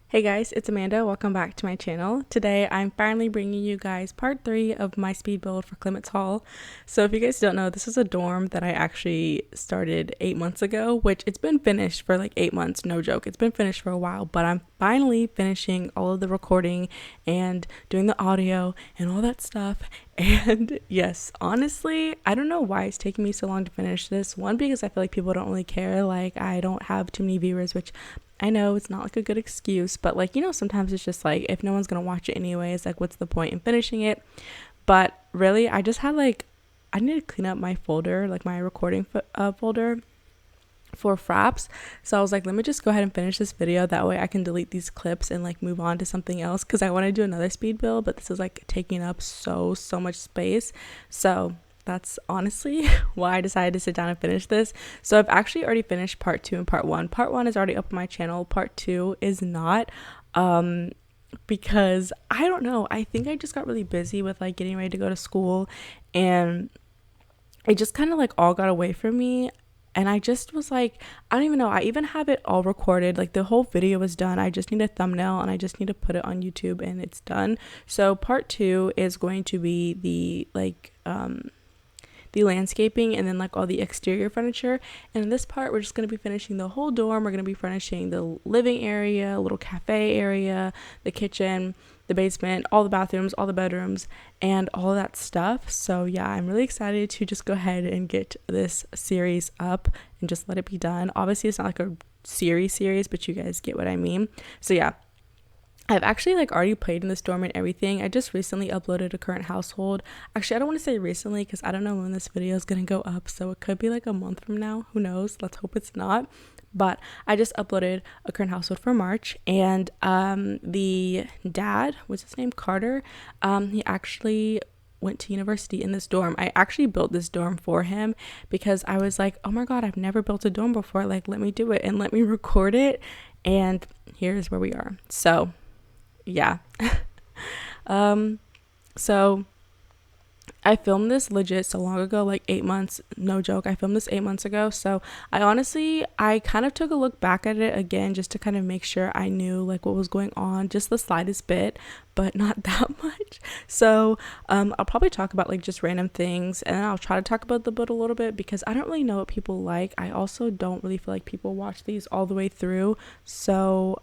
Hey guys, it's Amanda. Welcome back to my channel. Today I'm finally bringing you guys part 3 of my speed build for Clements Hall. So if you guys don't know, this is a dorm that I actually started 8 months ago, which it's been finished for like 8 months, no joke. It's been finished for a while, but I'm finally finishing all of the recording and doing the audio and all that stuff. And yes, honestly, I don't know why it's taking me so long to finish this. One, because I feel like people don't really care. Like I don't have too many viewers, which I know it's not like a good excuse, but like, sometimes it's just like if no one's gonna watch it anyways, like what's the point in finishing it? But really, I just had like, I need to clean up my folder, like my recording folder for fraps. So I was like, let me just go ahead and finish this video. That way I can delete these clips and like move on to something else because I want to do another speed build, but this is like taking up so much space. So that's honestly why I decided to sit down and finish this. So I've actually already finished part 2 and part 1. Part 1 is already up on my channel. Part 2 is not. Because I don't know. I think I just got really busy with like getting ready to go to school, and it just kind of like all got away from me. And I just was like, I don't even know. I even have it all recorded. Like the whole video is done. I just need a thumbnail and I just need to put it on YouTube and it's done. So part 2 is going to be the landscaping and then like all the exterior furniture. And in this part, we're just going to be finishing the whole dorm. We're going to be finishing the living area, a little cafe area, the kitchen, the basement, all the bathrooms, all the bedrooms, and all of that stuff. So yeah, I'm really excited to just go ahead and get this series up and just let it be done. Obviously, it's not like a series, but you guys get what I mean. So yeah, I've actually like already played in this dorm and everything. I just recently uploaded a current household. Actually, I don't want to say recently because I don't know when this video is going to go up. So it could be like a month from now. Who knows? Let's hope it's not. But I just uploaded a current household for March. And the dad, what's his name? Carter. He actually went to university in this dorm. I actually built this dorm for him because I was like, oh my God, I've never built a dorm before. Like, let me do it and let me record it. And here's where we are. So yeah. So I filmed this legit so long ago, like 8 months, no joke. I filmed this 8 months ago. So I kind of took a look back at it again just to kind of make sure I knew like what was going on, just the slightest bit, but not that much. So I'll probably talk about like just random things, and then I'll try to talk about the build a little bit because I don't really know what people like. I also don't really feel like people watch these all the way through. So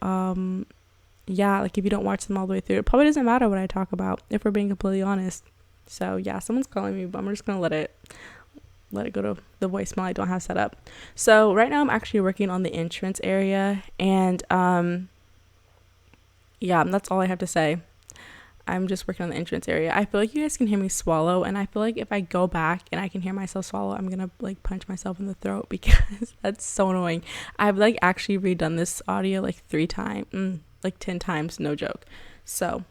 yeah, like if you don't watch them all the way through, it probably doesn't matter what I talk about if we're being completely honest. So yeah, someone's calling me, but I'm just gonna let it go to the voicemail I don't have set up. So right now I'm actually working on the entrance area, and yeah, that's all I have to say. I'm just working on the entrance area. I feel like you guys can hear me swallow, and I feel like if I go back and I can hear myself swallow, I'm gonna like punch myself in the throat because that's so annoying. I've like actually redone this audio like 3 times, like 10 times, no joke. So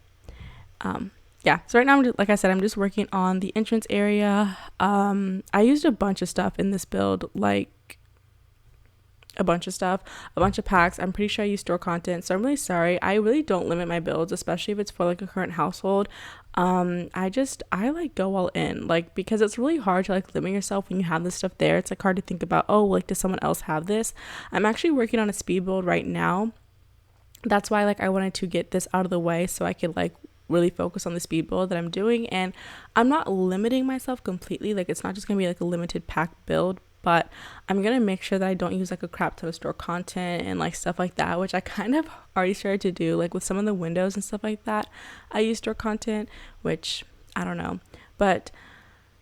yeah, so right now like I said, I'm just working on the entrance area. I used a bunch of stuff in this build, like a bunch of packs. I'm pretty sure I use store content, so I'm really sorry. I really don't limit my builds, especially if it's for like a current household. I like go all in, like, because it's really hard to like limit yourself when you have this stuff there. It's like hard to think about, oh, like does someone else have this? I'm actually working on a speed build right now. That's why like I wanted to get this out of the way so I could like really focus on the speed build that I'm doing. And I'm not limiting myself completely. Like it's not just gonna be like a limited pack build, but I'm gonna make sure that I don't use like a crap ton of store content and like stuff like that, which I kind of already started to do, like with some of the windows and stuff like that. I use store content, which I don't know, but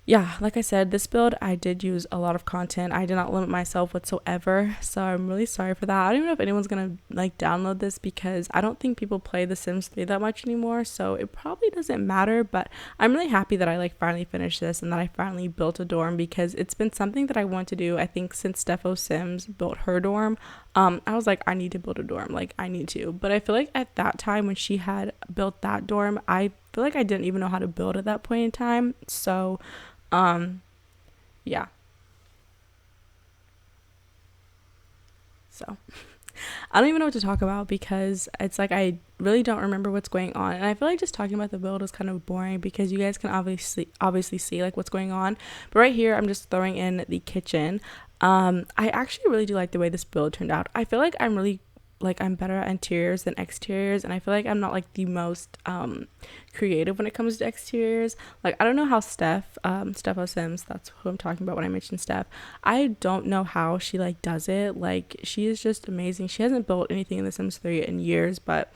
yeah, like I said, this build I did use a lot of content. I did not limit myself whatsoever, so I'm really sorry for that. I don't even know if anyone's gonna like download this because I don't think people play The Sims 3 that much anymore, so it probably doesn't matter. But I'm really happy that I like finally finished this and that I finally built a dorm because it's been something that I want to do, I think, since Stepho Sims built her dorm. I was like, I need to build a dorm, like I need to. But I feel like at that time when she had built that dorm, I feel like I didn't even know how to build at that point in time. So yeah. So I don't even know what to talk about because it's like I really don't remember what's going on, and I feel like just talking about the build is kind of boring because you guys can obviously see like what's going on. But right here I'm just throwing in the kitchen. I actually really do like the way this build turned out. I feel like I'm really like I'm better at interiors than exteriors, and I feel like I'm not like the most creative when it comes to exteriors. Like I don't know how Steph Sims, that's who I'm talking about when I mentioned Steph. I don't know how she like does it. Like she is just amazing. She hasn't built anything in The Sims 3 in years, but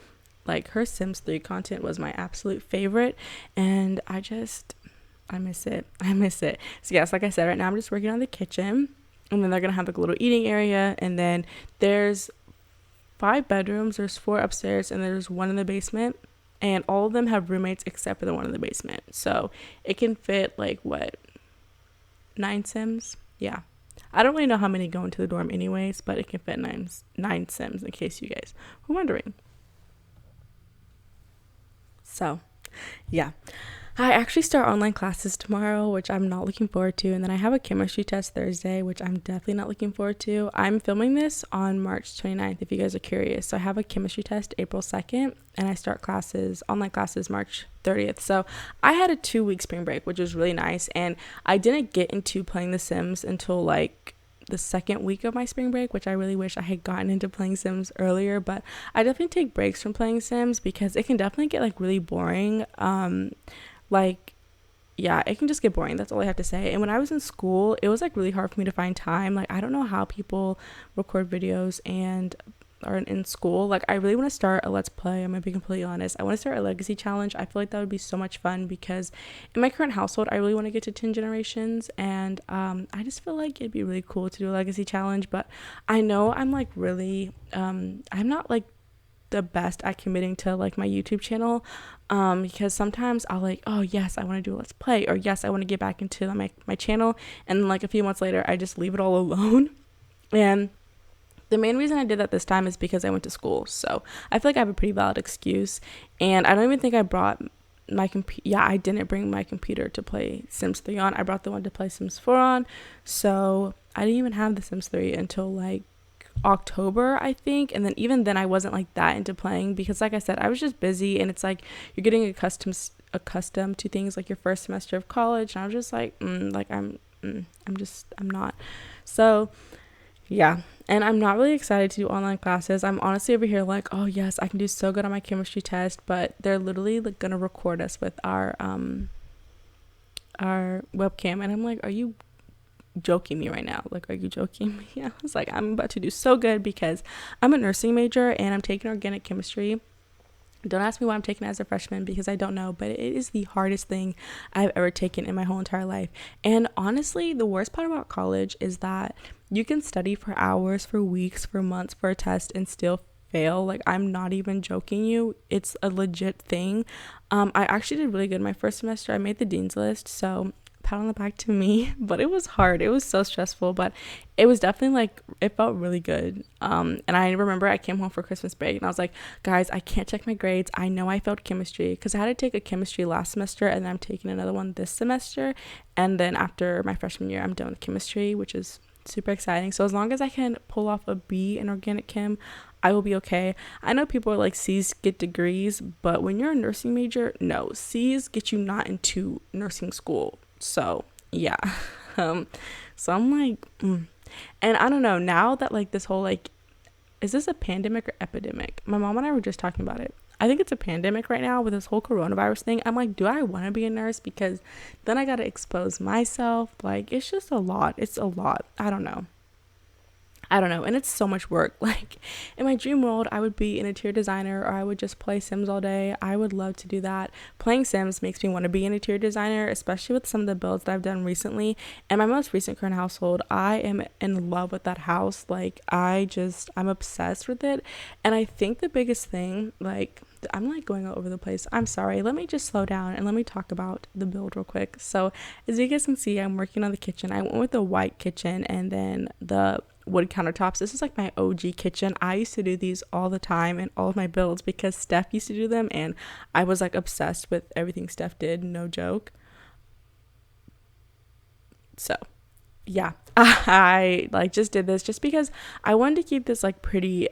like her Sims 3 content was my absolute favorite, and I miss it. I miss it. So yes, like I said, right now I'm just working on the kitchen, and then they're gonna have like a little eating area, and then there's 5 bedrooms. There's 4 upstairs, and there's 1 in the basement, and all of them have roommates except for the one in the basement. So it can fit like what, 9 Sims? Yeah. I don't really know how many go into the dorm anyways, but it can fit nine Sims in case you guys were wondering. So yeah, I actually start online classes tomorrow, which I'm not looking forward to. And then I have a chemistry test Thursday, which I'm definitely not looking forward to. I'm filming this on March 29th, if you guys are curious. So I have a chemistry test April 2nd, and I start online classes, March 30th. So I had a 2-week spring break, which was really nice. And I didn't get into playing The Sims until like the second week of my spring break, which I really wish I had gotten into playing Sims earlier. But I definitely take breaks from playing Sims because it can definitely get like really boring. Like yeah, it can just get boring. That's all I have to say. And when I was in school, it was like really hard for me to find time. Like I don't know how people record videos and are in school. Like I really want to start a let's play. I'm gonna be completely honest. I want to start a legacy challenge. I feel like that would be so much fun because in my current household I really want to get to 10 generations, and I just feel like it'd be really cool to do a legacy challenge. But I know I'm like really I'm not like the best at committing to like my YouTube channel, because sometimes I'll like, oh yes, I want to do a let's play, or yes, I want to get back into my channel, and then like a few months later I just leave it all alone. And the main reason I did that this time is because I went to school, so I feel like I have a pretty valid excuse. And I don't even think I brought my I didn't bring my computer to play Sims 3 on. I brought the one to play Sims 4 on, so I didn't even have the Sims 3 until like October, I think. And then even then I wasn't like that into playing because like I said, I was just busy, and it's like you're getting accustomed to things like your first semester of college, and I was just like I'm not. So yeah, and I'm not really excited to do online classes. I'm honestly over here like, oh yes, I can do so good on my chemistry test, but they're literally like gonna record us with our webcam, and I'm like, are you joking me right now? Like, are you joking me? Yeah, I was like, I'm about to do so good because I'm a nursing major and I'm taking organic chemistry. Don't ask me why I'm taking it as a freshman because I don't know, but it is the hardest thing I've ever taken in my whole entire life. And honestly, the worst part about college is that you can study for hours, for weeks, for months for a test and still fail. Like, I'm not even joking you. It's a legit thing. I actually did really good my first semester. I made the dean's list, so pat on the back to me. But it was hard. It was so stressful, but it was definitely like, it felt really good. And I remember I came home for Christmas break and I was like, guys, I can't check my grades. I know I failed chemistry because I had to take a chemistry last semester, and then I'm taking another one this semester, and then after my freshman year I'm done with chemistry, which is super exciting. So as long as I can pull off a B in organic chem, I will be okay. I know people are like, C's get degrees, but when you're a nursing major, no, C's get you not into nursing school. So yeah. So I'm like and I don't know, now that like this whole like, is this a pandemic or epidemic? My mom and I were just talking about it. I think it's a pandemic right now with this whole coronavirus thing. I'm like, do I want to be a nurse? Because then I got to expose myself. Like, it's just a lot. It's a lot. I don't know. And it's so much work. Like, in my dream world, I would be an interior designer, or I would just play Sims all day. I would love to do that. Playing Sims makes me want to be an interior designer, especially with some of the builds that I've done recently. And my most recent current household, I am in love with that house. Like, I'm obsessed with it. And I think the biggest thing, like, I'm like going all over the place. I'm sorry. Let me just slow down and let me talk about the build real quick. So as you guys can see, I'm working on the kitchen. I went with the white kitchen and then the wood countertops. This is like my OG kitchen. I used to do these all the time in all of my builds because Steph used to do them, and I was like obsessed with everything Steph did. No joke. So yeah, I like just did this just because I wanted to keep this like pretty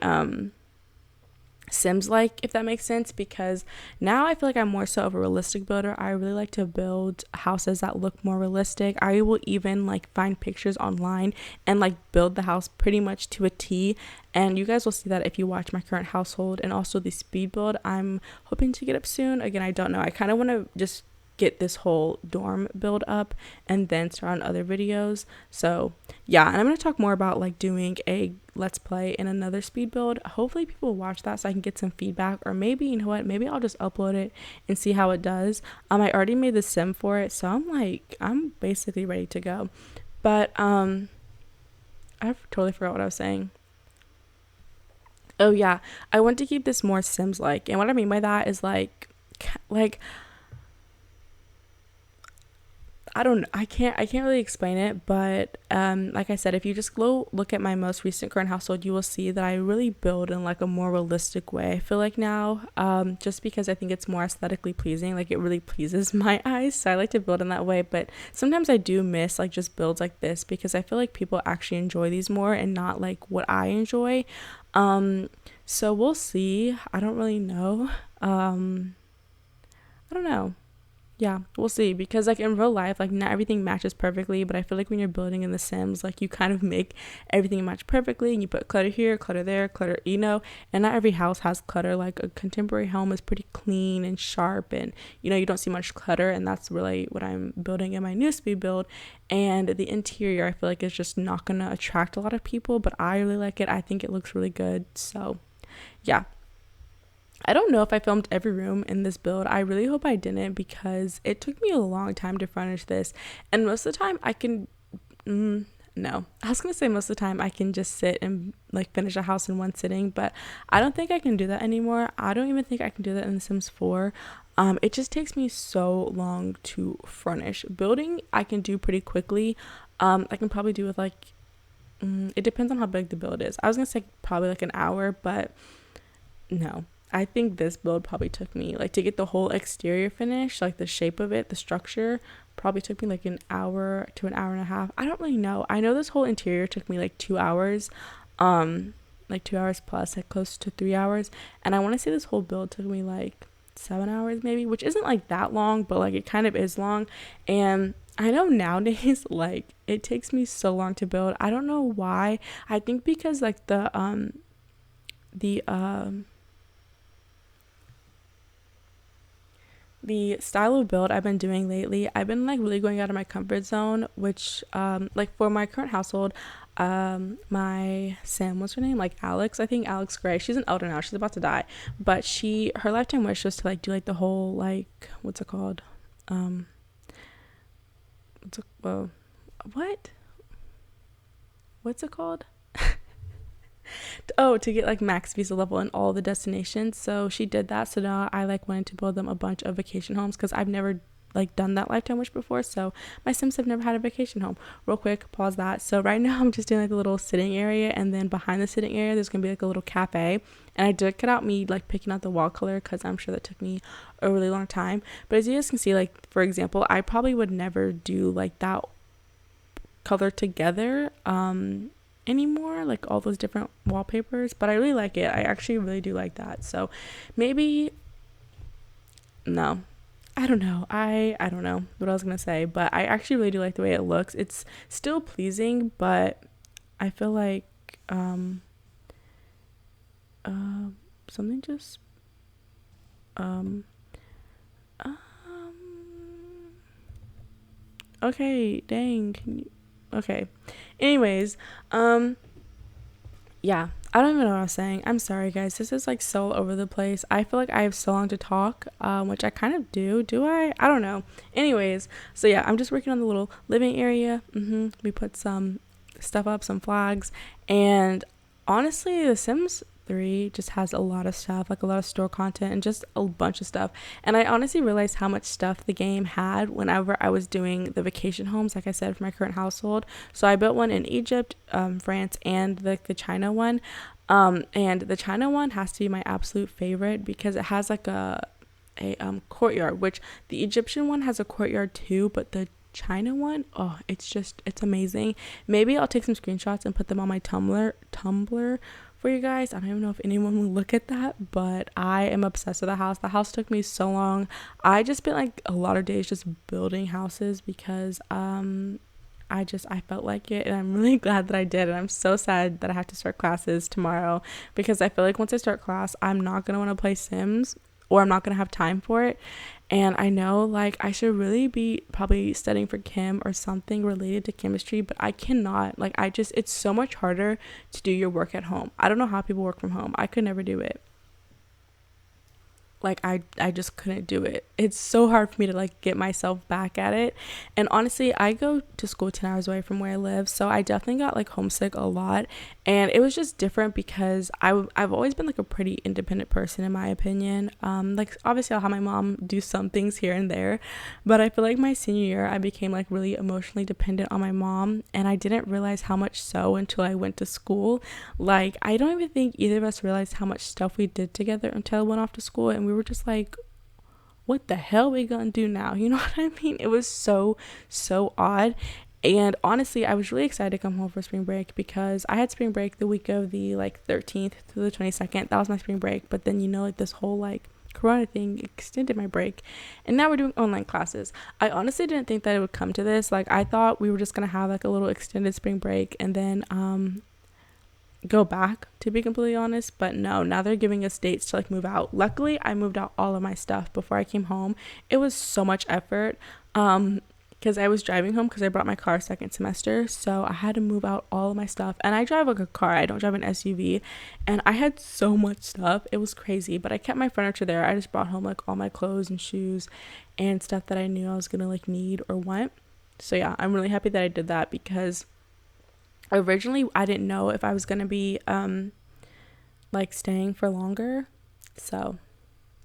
Sims like, if that makes sense, because now I feel like I'm more so of a realistic builder. I really like to build houses that look more realistic. I will even like find pictures online and like build the house pretty much to a T, and you guys will see that if you watch my current household. And also the speed build I'm hoping to get up soon. Again, I don't know, I kind of want to just get this whole dorm build up and then start on other videos. So yeah, and I'm going to talk more about like doing a let's play in another speed build. Hopefully people watch that so I can get some feedback, or maybe, you know what, maybe I'll just upload it and see how it does. I already made the sim for it, so I'm basically ready to go. But I totally forgot what I was saying. Oh yeah, I want to keep this more Sims like, and what I mean by that is like I can't really explain it, but like I said, if you just go look at my most recent current household, you will see that I really build in like a more realistic way, I feel like now, just because I think it's more aesthetically pleasing. Like it really pleases my eyes, so I like to build in that way. But sometimes I do miss like just builds like this, because I feel like people actually enjoy these more and not like what I enjoy. So we'll see. I don't really know. I don't know. Yeah, we'll see, because like in real life, like not everything matches perfectly, but I feel like when you're building in the Sims, like you kind of make everything match perfectly, and you put clutter here, clutter there, clutter, and not every house has clutter. Like a contemporary home is pretty clean and sharp, and you don't see much clutter, and that's really what I'm building in my new speed build. And the interior, I feel like, is just not gonna attract a lot of people, but I really like it. I think it looks really good. So yeah, I don't know if I filmed every room in this build. I really hope I didn't, because it took me a long time to furnish this. And most of the time I can, no, I was going to say most of the time I can just sit and like finish a house in one sitting, but I don't think I can do that anymore. I don't even think I can do that in The Sims 4. It just takes me so long to furnish. Building, I can do pretty quickly. I can probably do with like, it depends on how big the build is. I was going to say probably like an hour, but no. I think this build probably took me, like, to get the whole exterior finish, like the shape of it, the structure, probably took me like an hour to an hour and a half. I don't really know. I know this whole interior took me like 2 hours, like 2 hours plus, like close to 3 hours. And I want to say this whole build took me like 7 hours maybe, which isn't like that long, but like it kind of is long. And I know nowadays, like, it takes me so long to build. I don't know why. I think because like the style of build I've been doing lately, I've been like really going out of my comfort zone, which like for my current household, my Sam, what's her name, like Alex, I think Alex Gray, she's an elder now, she's about to die, but her lifetime wish was to like do like the whole, like, what's it called, what's it called, oh, to get like max visa level in all the destinations. So she did that, so now I like wanted to build them a bunch of vacation homes, because I've never like done that lifetime wish before, so my Sims have never had a vacation home. Real quick, pause that. So right now I'm just doing like a little sitting area, and then behind the sitting area there's gonna be like a little cafe, and I did cut out me like picking out the wall color, because I'm sure that took me a really long time. But as you guys can see, like for example, I probably would never do like that color together anymore, like all those different wallpapers, but I really like it. I actually really do like that. So maybe, no, I don't know. I don't know what I was gonna say, but I actually really do like the way it looks. It's still pleasing, but I feel like something just okay, dang, okay, anyways, yeah, I don't even know what I was saying. I'm sorry guys, this is like so over the place. I feel like I have so long to talk, which I kind of do I don't know. Anyways, so yeah, I'm just working on the little living area. We put some stuff up, some flags, and honestly The Sims 3 just has a lot of stuff, like a lot of store content and just a bunch of stuff. And I honestly realized how much stuff the game had whenever I was doing the vacation homes, like I said, for my current household. So I built one in Egypt, France, and the China one. And the China one has to be my absolute favorite, because it has like a courtyard, which the Egyptian one has a courtyard too, but the China one, oh, it's amazing. Maybe I'll take some screenshots and put them on my Tumblr for you guys. I don't even know if anyone will look at that, but I am obsessed with the house. The house took me so long. I just spent like a lot of days just building houses because I felt like it, and I'm really glad that I did. And I'm so sad that I have to start classes tomorrow, because I feel like once I start class, I'm not going to want to play Sims, or I'm not going to have time for it. And I know like I should really be probably studying for chem or something related to chemistry, but I cannot. Like it's so much harder to do your work at home. I don't know how people work from home. I could never do it. Like I just couldn't do it. It's so hard for me to like get myself back at it. And honestly, I go to school 10 hours away from where I live, so I definitely got like homesick a lot. And it was just different because I've always been like a pretty independent person, in my opinion. Like obviously I'll have my mom do some things here and there, but I feel like my senior year I became like really emotionally dependent on my mom, and I didn't realize how much so until I went to school. Like I don't even think either of us realized how much stuff we did together until I went off to school, and we were just like, what the hell we gonna do now? You know what I mean? It was so odd. And honestly, I was really excited to come home for spring break, because I had spring break the week of the like 13th to the 22nd. That was my spring break. But then, like this whole like corona thing extended my break, and now we're doing online classes. I honestly didn't think that it would come to this. Like I thought we were just gonna have like a little extended spring break and then go back, to be completely honest. But no, now they're giving us dates to like move out. Luckily I moved out all of my stuff before I came home. It was so much effort because I was driving home, because I brought my car second semester, so I had to move out all of my stuff. And I drive like a car, I don't drive an SUV, and I had so much stuff. It was crazy, but I kept my furniture there. I just brought home like all my clothes and shoes and stuff that I knew I was gonna like need or want. So yeah, I'm really happy that I did that, because originally I didn't know if I was gonna be like staying for longer. So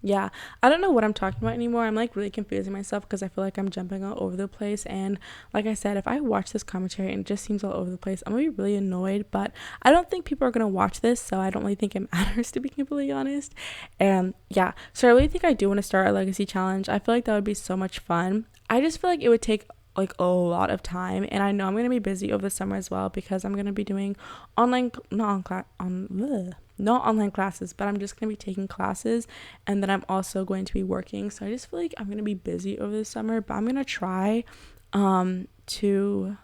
yeah, I don't know what I'm talking about anymore. I'm like really confusing myself because I feel like I'm jumping all over the place. And like I said, if I watch this commentary and it just seems all over the place, I'm gonna be really annoyed. But I don't think people are gonna watch this, so I don't really think it matters, to be completely honest. And yeah, so I really think I do want to start a legacy challenge. I feel like that would be so much fun. I just feel like it would take like a lot of time, and I know I'm gonna be busy over the summer as well, because I'm gonna be doing not online classes, but I'm just gonna be taking classes, and then I'm also going to be working. So I just feel like I'm gonna be busy over the summer, but I'm gonna try to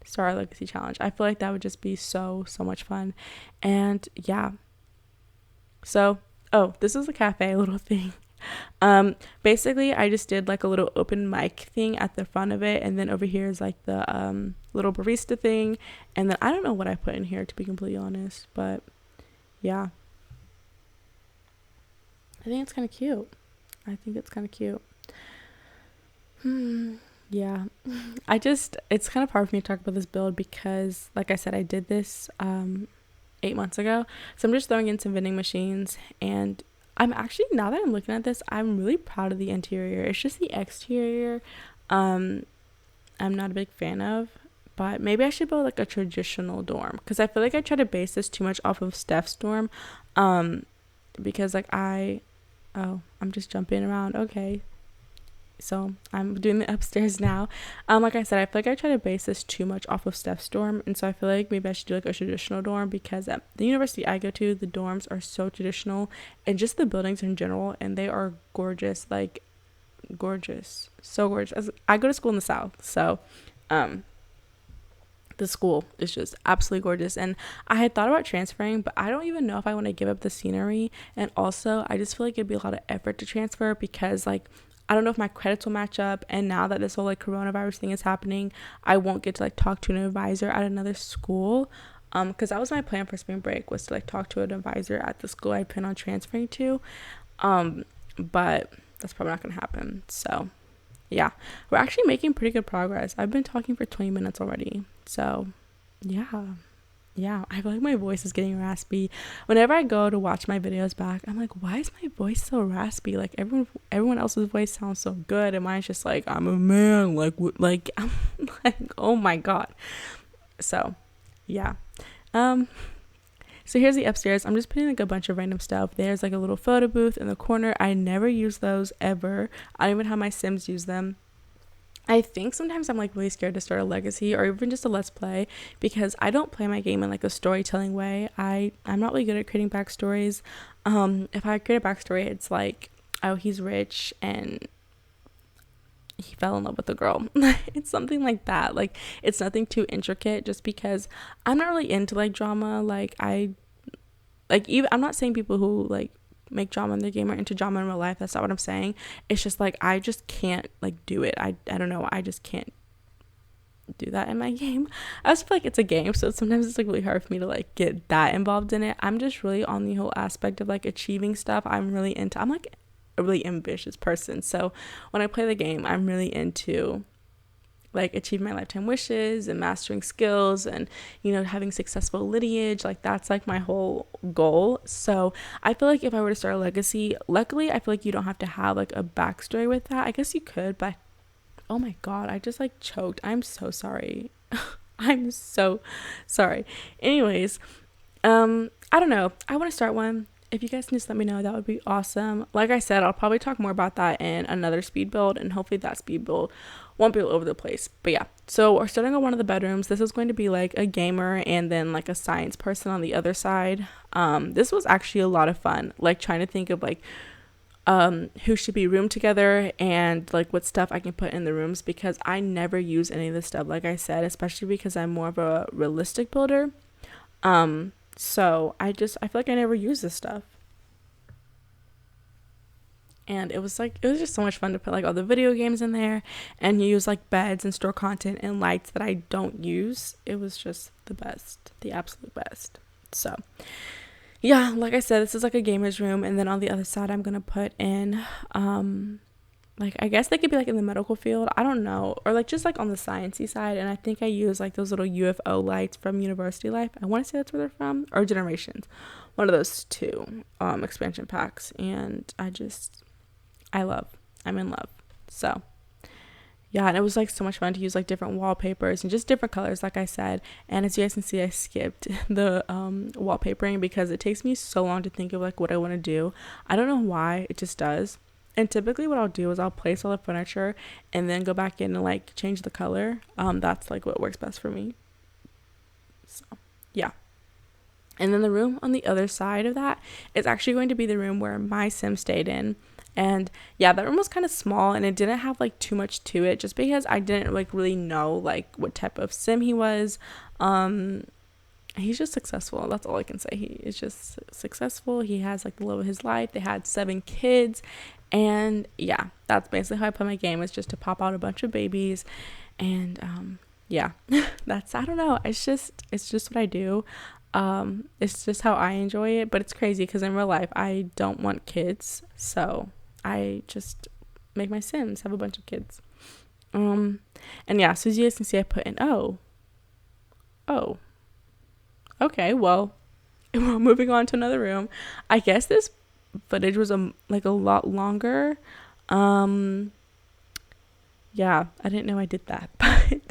start a legacy challenge. I feel like that would just be so much fun. And yeah, so this is a cafe little thing. Basically I just did like a little open mic thing at the front of it, and then over here is like the little barista thing, and then I don't know what I put in here, to be completely honest, but yeah, I think it's kind of cute. Yeah, it's kind of hard for me to talk about this build because like I said, I did this 8 months ago, so I'm just throwing in some vending machines. And I'm actually, now that I'm looking at this, I'm really proud of the interior. It's just the exterior I'm not a big fan of, but maybe I should build like a traditional dorm, because I feel like I try to base this too much off of Steph's dorm, because like I'm just jumping around. Okay, so I'm doing the upstairs now. Like I said, I feel like I try to base this too much off of Steph's dorm, and so I feel like maybe I should do like a traditional dorm, because at the university I go to, the dorms are so traditional, and just the buildings in general, and they are gorgeous, like gorgeous, so gorgeous. I go to school in the South, so the school is just absolutely gorgeous, and I had thought about transferring, but I don't even know if I want to give up the scenery. And also I just feel like it'd be a lot of effort to transfer, because like I don't know if my credits will match up, and now that this whole like coronavirus thing is happening, I won't get to like talk to an advisor at another school, because that was my plan for spring break, was to like talk to an advisor at the school I plan on transferring to, but that's probably not gonna happen. So yeah, we're actually making pretty good progress. I've been talking for 20 minutes already, so yeah, I feel like my voice is getting raspy. Whenever I go to watch my videos back, I'm like, why is my voice so raspy? Like everyone else's voice sounds so good, and mine's just like, I'm a man, like I'm like, oh my god. So yeah, so here's the upstairs. I'm just putting like a bunch of random stuff. There's like a little photo booth in the corner. I never use those ever. I don't even have my Sims use them. I think sometimes I'm like really scared to start a legacy or even just a let's play because I don't play my game in like a storytelling way. I'm not really good at creating backstories. If I create a backstory, it's like, oh, he's rich and he fell in love with a girl. It's something like that. Like, it's nothing too intricate just because I'm not really into like drama. Even I'm not saying people who like make drama in their game are into drama in real life. That's not what I'm saying. It's just like I just can't like do it. I don't know. I just can't do that in my game. I also feel like it's a game, so sometimes it's like really hard for me to like get that involved in it. I'm just really on the whole aspect of like achieving stuff. I'm like a really ambitious person. So when I play the game, I'm really into like achieving my lifetime wishes and mastering skills and, you know, having successful lineage. Like that's like my whole goal. So I feel like if I were to start a legacy, luckily I feel like you don't have to have like a backstory with that. I guess you could, but oh my god, I just like choked. I'm so sorry. I'm so sorry. Anyways, I don't know. I want to start one. If you guys can just let me know, that would be awesome. Like I said, I'll probably talk more about that in another speed build, and hopefully that speed build won't be all over the place. But yeah, so we're starting on one of the bedrooms. This is going to be like a gamer and then like a science person on the other side. This was actually a lot of fun, like trying to think of like who should be roomed together and like what stuff I can put in the rooms, because I never use any of this stuff, like I said, especially because I'm more of a realistic builder. So I feel like I never use this stuff. And it was just so much fun to put like all the video games in there and use like beds and store content and lights that I don't use. It was just the best, the absolute best. So yeah, like I said, this is like a gamer's room, and then on the other side I'm gonna put in like I guess they could be like in the medical field, I don't know, or like just like on the sciencey side. And I think I use like those little UFO lights from University Life. I want to say that's where they're from, or Generations, one of those two expansion packs. And I'm in love. So yeah, and it was like so much fun to use like different wallpapers and just different colors, like I said. And as you guys can see, I skipped the wallpapering because it takes me so long to think of like what I want to do. I don't know why, it just does. And typically what I'll do is I'll place all the furniture and then go back in and like change the color. That's like what works best for me. So yeah. And then the room on the other side of that is actually going to be the room where my sim stayed in. And yeah, that room was kind of small and it didn't have like too much to it, just because I didn't like really know like what type of sim he was. He's just successful. That's all I can say. He is just successful. He has like the love of his life. They had 7 kids. And yeah, that's basically how I play my game, is just to pop out a bunch of babies. And yeah, I don't know. It's just what I do. It's just how I enjoy it. But it's crazy because in real life, I don't want kids. So I just make my Sims have a bunch of kids. And yeah, so as you guys can see, I put in, oh, okay, well, we're moving on to another room. I guess this footage was a lot longer. Yeah, I didn't know I did that, but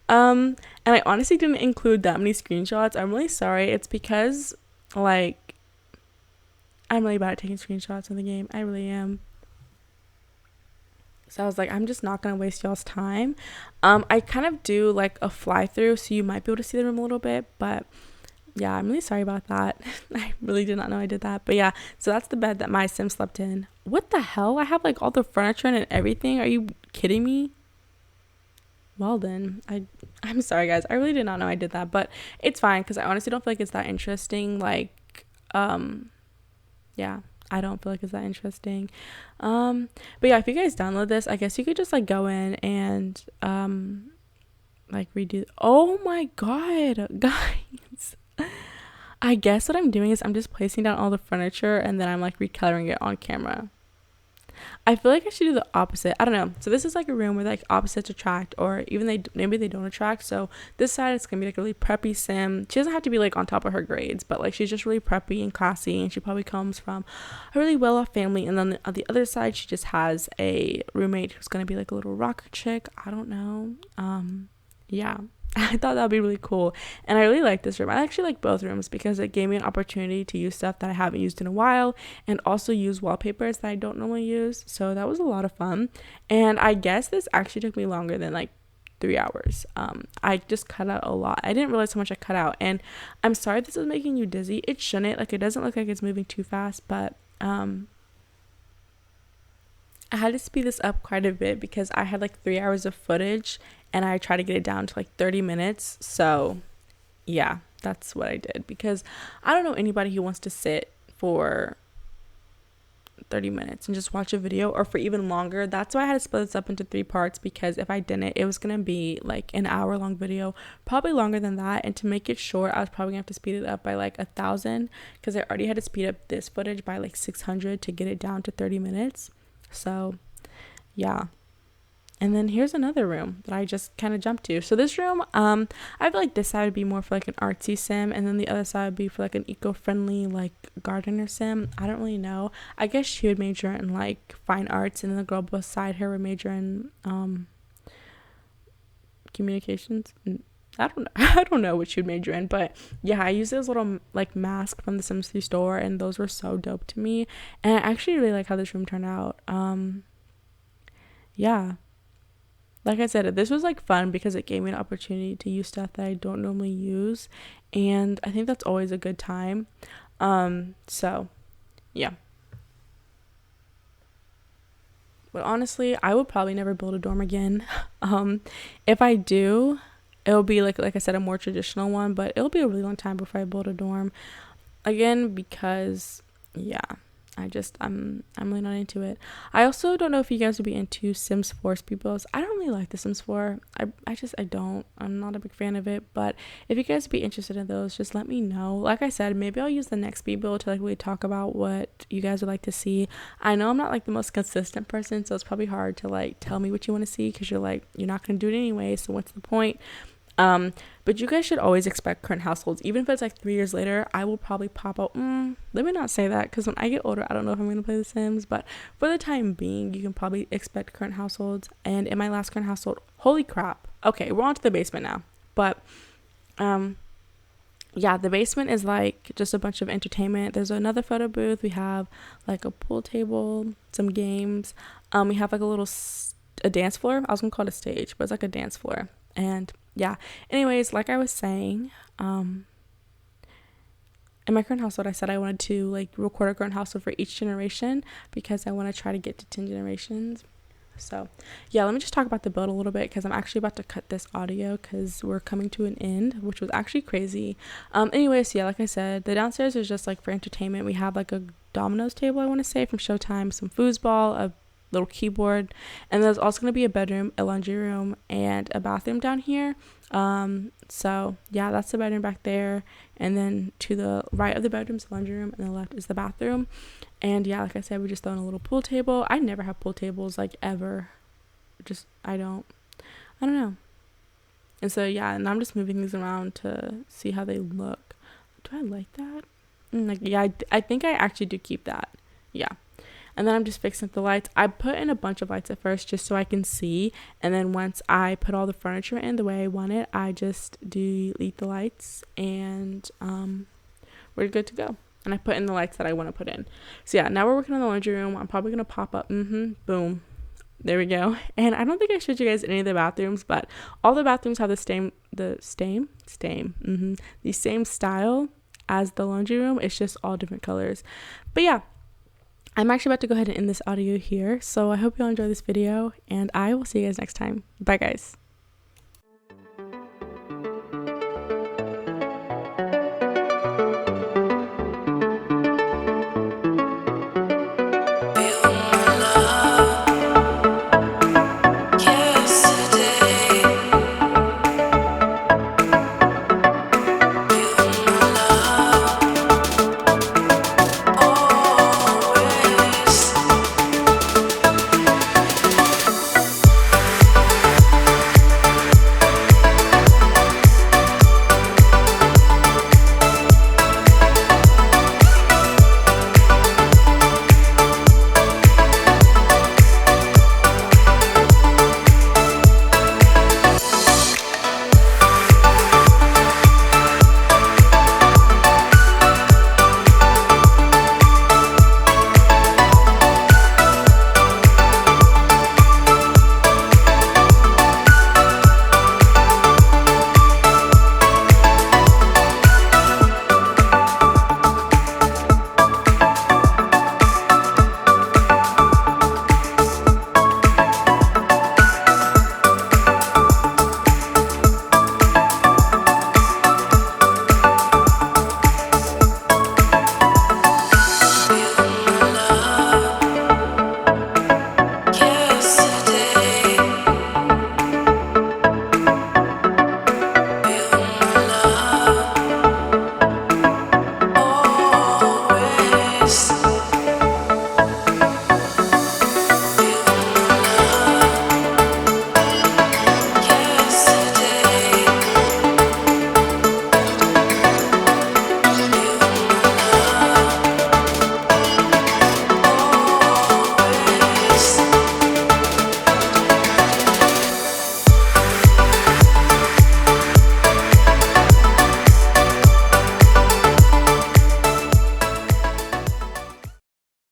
and I honestly didn't include that many screenshots. I'm really sorry. It's because like I'm really bad at taking screenshots in the game. I really am. So I was like, I'm just not gonna waste y'all's time. I kind of do like a fly through, so you might be able to see the room a little bit, but yeah, I'm really sorry about that. I really did not know I did that. But yeah, so that's the bed that my sim slept in. What the hell? I have like all the furniture in and everything. Are you kidding me? Well then, I'm sorry guys. I really did not know I did that, but it's fine because I honestly don't feel like it's that interesting. Like, yeah, I don't feel like it's that interesting. But yeah, if you guys download this, I guess you could just like go in and like redo. Oh my god, guys. I guess what I'm doing is I'm just placing down all the furniture and then I'm like recoloring it on camera. I feel like I should do the opposite. I don't know. So this is like a room where like opposites attract, or even maybe they don't attract. So this side it's gonna be like a really preppy sim. She doesn't have to be like on top of her grades, but like she's just really preppy and classy, and she probably comes from a really well-off family. And then on the other side, she just has a roommate who's gonna be like a little rocker chick. I don't know. Yeah. I thought that would be really cool. And I really like this room. I actually like both rooms because it gave me an opportunity to use stuff that I haven't used in a while and also use wallpapers that I don't normally use. So that was a lot of fun. And I guess this actually took me longer than like 3 hours. I just cut out a lot. I didn't realize how much I cut out. And I'm sorry if this is making you dizzy. It shouldn't. Like, it doesn't look like it's moving too fast, but I had to speed this up quite a bit because I had like 3 hours of footage and I tried to get it down to like 30 minutes. So yeah, that's what I did, because I don't know anybody who wants to sit for 30 minutes and just watch a video, or for even longer. That's why I had to split this up into 3 parts, because if I didn't, it was gonna be like an hour long video, probably longer than that. And to make it short, I was probably gonna have to speed it up by like 1,000, because I already had to speed up this footage by like 600 to get it down to 30 minutes. So yeah. And then here's another room that I just kind of jumped to. So this room, I feel like this side would be more for like an artsy sim, and then the other side would be for like an eco-friendly like gardener sim. I don't really know. I guess she would major in like fine arts, and then the girl beside her would major in communications. I don't know. I don't know what she would major in, but yeah, I used this little like mask from the Sims 3 store, and those were so dope to me. And I actually really like how this room turned out. Yeah. Like I said, this was like fun because it gave me an opportunity to use stuff that I don't normally use, and I think that's always a good time. So yeah. But honestly, I would probably never build a dorm again. If I do, it'll be like I said, a more traditional one, but it'll be a really long time before I build a dorm again, because yeah, I'm really not into it. I also don't know if you guys would be into Sims 4 speed builds. I don't really like the Sims 4. I don't. I'm not a big fan of it. But if you guys would be interested in those, just let me know. Like I said, maybe I'll use the next speed build to like really talk about what you guys would like to see. I know I'm not like the most consistent person, so it's probably hard to like tell me what you want to see, because you're not gonna do it anyway, so what's the point? But you guys should always expect current households. Even if it's like 3 years later, I will probably pop out. Let me not say that, because when I get older, I don't know if I'm going to play The Sims. But for the time being, you can probably expect current households. And in my last current household, holy crap. Okay, we're on to the basement now. But, yeah, the basement is like just a bunch of entertainment. There's another photo booth. We have like a pool table, some games. We have like a dance floor. I was going to call it a stage, but it's like a dance floor. And yeah, anyways, like I was saying, in my current household, I said I wanted to like record a current household for each generation, because I want to try to get to 10 generations. So yeah, let me just talk about the build a little bit, because I'm actually about to cut this audio because we're coming to an end, which was actually crazy. Anyways, yeah, like I said, the downstairs is just like for entertainment. We have like a Domino's table, I want to say, from Showtime, some foosball, a little keyboard, and there's also going to be a bedroom, a laundry room, and a bathroom down here. So yeah, that's the bedroom back there, and then to the right of the bedroom is the laundry room, and the left is the bathroom. And yeah, like I said, we just throw in a little pool table. I never have pool tables like ever, just I don't know. And so yeah, and I'm just moving these around to see how they look. Do I like that? I think I actually do keep that. Yeah. And then I'm just fixing up the lights. I put in a bunch of lights at first just so I can see. And then once I put all the furniture in the way I want it, I just delete the lights, and we're good to go. And I put in the lights that I want to put in. So yeah, now we're working on the laundry room. I'm probably going to pop up. Boom. There we go. And I don't think I showed you guys any of the bathrooms, but all the bathrooms have the same style as the laundry room. It's just all different colors. But yeah, I'm actually about to go ahead and end this audio here. So I hope you all enjoy this video, and I will see you guys next time. Bye, guys.